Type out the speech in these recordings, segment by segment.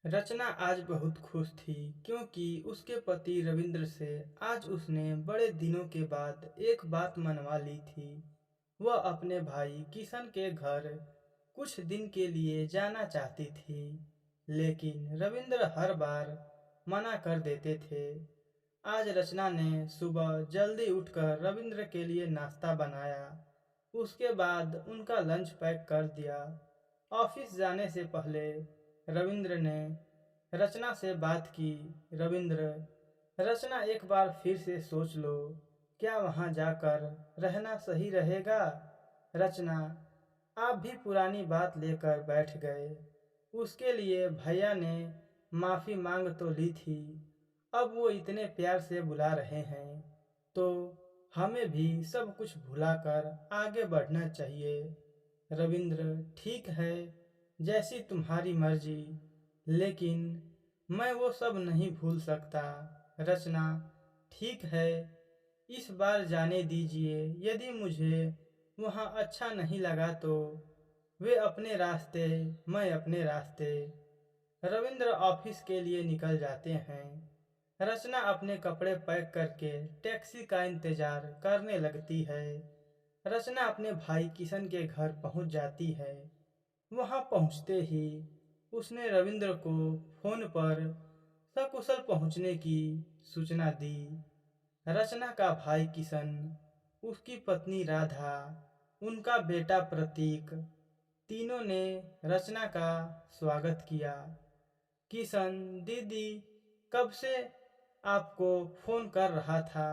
रचना आज बहुत खुश थी क्योंकि उसके पति रविंद्र से आज उसने बड़े दिनों के बाद एक बात मनवा ली थी। वह अपने भाई किशन के घर कुछ दिन के लिए जाना चाहती थी, लेकिन रविंद्र हर बार मना कर देते थे। आज रचना ने सुबह जल्दी उठकर रविंद्र के लिए नाश्ता बनाया। उसके बाद उनका लंच पैक कर दिया। ऑफिस जाने से पहले रविंद्र ने रचना से बात की। रविंद्र, रचना, एक बार फिर से सोच लो, क्या वहां जाकर रहना सही रहेगा? रचना, आप भी पुरानी बात लेकर बैठ गए। उसके लिए भैया ने माफी मांग तो ली थी, अब वो इतने प्यार से बुला रहे हैं, तो हमें भी सब कुछ भुलाकर आगे बढ़ना चाहिए। रविंद्र, ठीक है, जैसी तुम्हारी मर्जी, लेकिन मैं वो सब नहीं भूल सकता। रचना, ठीक है, इस बार जाने दीजिए। यदि मुझे वहाँ अच्छा नहीं लगा तो वे अपने रास्ते, मैं अपने रास्ते। रविंद्र ऑफिस के लिए निकल जाते हैं। रचना अपने कपड़े पैक करके टैक्सी का इंतजार करने लगती है। रचना अपने भाई किशन के घर पहुंच जाती है। वहां पहुंचते ही उसने रविंद्र को फोन पर सकुशल पहुंचने की सूचना दी। रचना का भाई किशन, उसकी पत्नी राधा, उनका बेटा प्रतीक, तीनों ने रचना का स्वागत किया। किशन, दीदी कब से आपको फोन कर रहा था।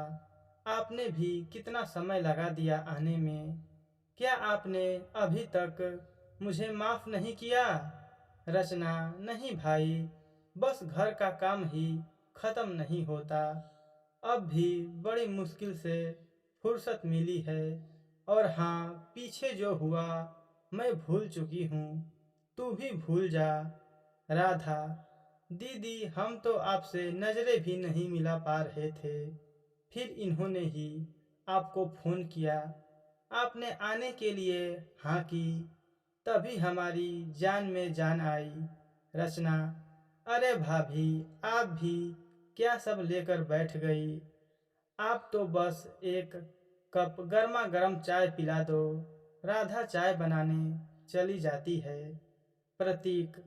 आपने भी कितना समय लगा दिया आने में। क्या आपने अभी तक मुझे माफ नहीं किया? रचना, नहीं भाई, बस घर का काम ही खत्म नहीं होता। अब भी बड़ी मुश्किल से फुर्सत मिली है। और हाँ, पीछे जो हुआ मैं भूल चुकी हूँ, तू भी भूल जा। राधा, दीदी हम तो आपसे नजरें भी नहीं मिला पा रहे थे, फिर इन्होंने ही आपको फोन किया। आपने आने के लिए हाँ की, तभी हमारी जान में जान आई। रचना, अरे भाभी, आप भी क्या सब लेकर बैठ गई। आप तो बस एक कप गर्मा गर्म चाय पिला दो। राधा चाय बनाने चली जाती है। प्रतीक,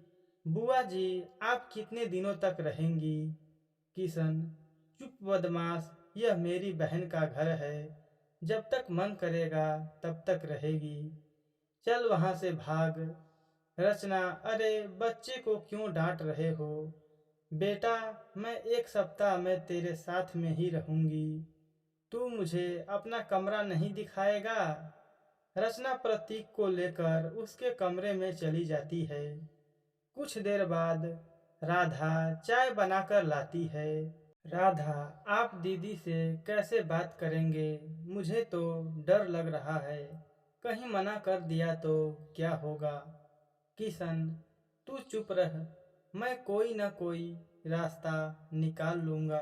बुआ जी आप कितने दिनों तक रहेंगी? किशन, चुप बदमाश, यह मेरी बहन का घर है, जब तक मन करेगा तब तक रहेगी, चल वहां से भाग। रचना, अरे बच्चे को क्यों डांट रहे हो? बेटा, मैं एक सप्ताह में तेरे साथ में ही रहूंगी, तू मुझे अपना कमरा नहीं दिखाएगा? रचना प्रतीक को लेकर उसके कमरे में चली जाती है। कुछ देर बाद राधा चाय बनाकर लाती है। राधा, आप दीदी से कैसे बात करेंगे? मुझे तो डर लग रहा है, कहीं मना कर दिया तो क्या होगा? किशन, तू चुप रह, मैं कोई न कोई रास्ता निकाल लूंगा।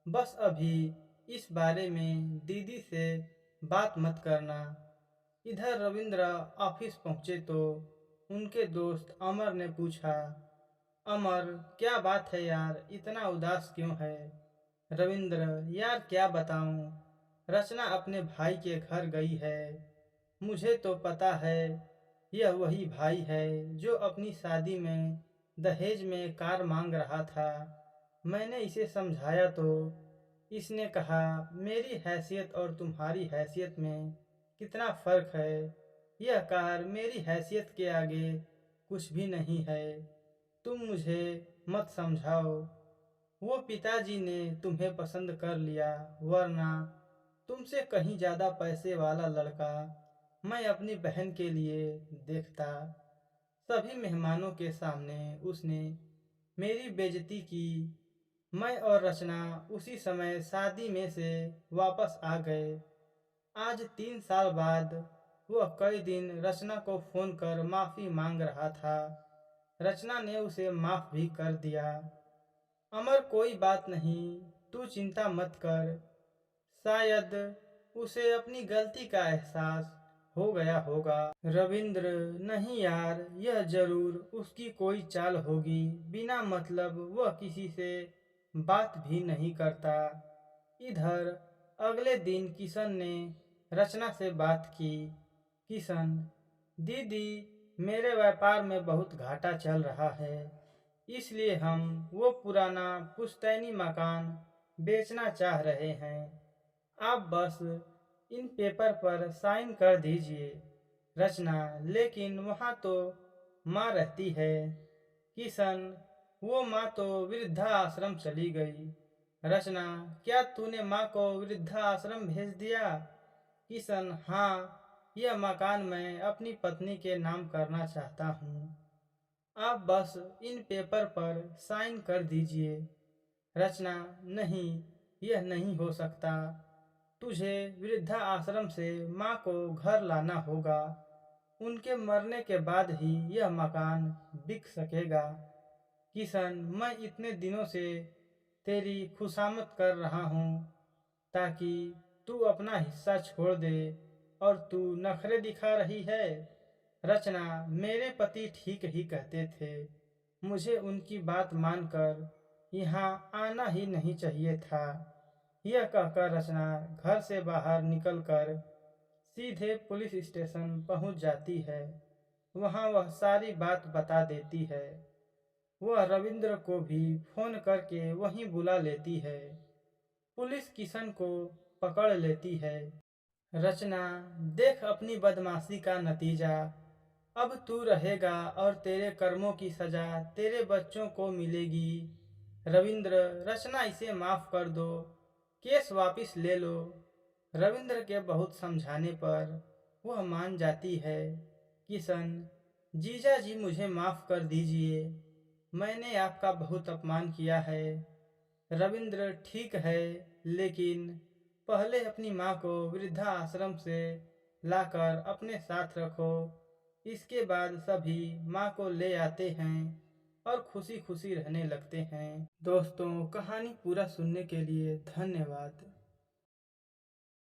बस अभी इस बारे में दीदी से बात मत करना। इधर रविंद्र ऑफिस पहुंचे तो उनके दोस्त अमर ने पूछा, अमर क्या बात है यार, इतना उदास क्यों है? रविंद्र, यार क्या बताऊं, रचना अपने भाई के घर गई है। मुझे तो पता है यह वही भाई है जो अपनी शादी में दहेज में कार मांग रहा था। मैंने इसे समझाया तो इसने कहा मेरी हैसियत और तुम्हारी हैसियत में कितना फर्क है, यह कार मेरी हैसियत के आगे कुछ भी नहीं है, तुम मुझे मत समझाओ। वो पिताजी ने तुम्हें पसंद कर लिया, वरना तुमसे कहीं ज्यादा पैसे वाला लड़का मैं अपनी बहन के लिए देखता। सभी मेहमानों के सामने उसने मेरी बेइज्जती की। मैं और रचना उसी समय शादी में से वापस आ गए। आज 3 साल बाद वह कई दिन रचना को फोन कर माफी मांग रहा था। रचना ने उसे माफ भी कर दिया। अमर, कोई बात नहीं, तू चिंता मत कर। शायद उसे अपनी गलती का एहसास हो गया होगा। रविंद्र, नहीं यार, यह जरूर उसकी कोई चाल होगी। बिना मतलब वह किसी से बात भी नहीं करता। इधर अगले दिन किशन ने रचना से बात की। किशन, दीदी, मेरे व्यापार में बहुत घाटा चल रहा है, इसलिए हम वो पुराना पुश्तैनी मकान बेचना चाह रहे हैं। आप बस इन पेपर पर साइन कर दीजिए। रचना, लेकिन वहाँ तो माँ रहती है। किशन, वो माँ तो वृद्धाश्रम चली गई। रचना, क्या तूने माँ को वृद्धाश्रम भेज दिया? किशन, हाँ, यह मकान मैं अपनी पत्नी के नाम करना चाहता हूँ। आप बस इन पेपर पर साइन कर दीजिए। रचना, नहीं, यह नहीं हो सकता। तुझे वृद्धा आश्रम से माँ को घर लाना होगा। उनके मरने के बाद ही यह मकान बिक सकेगा। किशन, मैं इतने दिनों से तेरी खुशामद कर रहा हूँ ताकि तू अपना हिस्सा छोड़ दे, और तू नखरे दिखा रही है। रचना, मेरे पति ठीक ही कहते थे, मुझे उनकी बात मानकर यहाँ आना ही नहीं चाहिए था। यह कहकर रचना घर से बाहर निकलकर सीधे पुलिस स्टेशन पहुँच जाती है। वहाँ वह सारी बात बता देती है। वह रविंद्र को भी फोन करके वहीं बुला लेती है। पुलिस किशन को पकड़ लेती है। रचना, देख अपनी बदमाशी का नतीजा। अब तू रहेगा और तेरे कर्मों की सजा तेरे बच्चों को मिलेगी। रविंद्र, रचना, इसे माफ कर दो, केस वापस ले लो। रविंद्र के बहुत समझाने पर वह मान जाती है। किशन, जीजा जी, मुझे माफ कर दीजिए, मैंने आपका बहुत अपमान किया है। रविंद्र, ठीक है, लेकिन पहले अपनी माँ को वृद्धा आश्रम से लाकर अपने साथ रखो। इसके बाद सभी माँ को ले आते हैं और खुशी खुशी रहने लगते हैं। दोस्तों, कहानी पूरा सुनने के लिए धन्यवाद।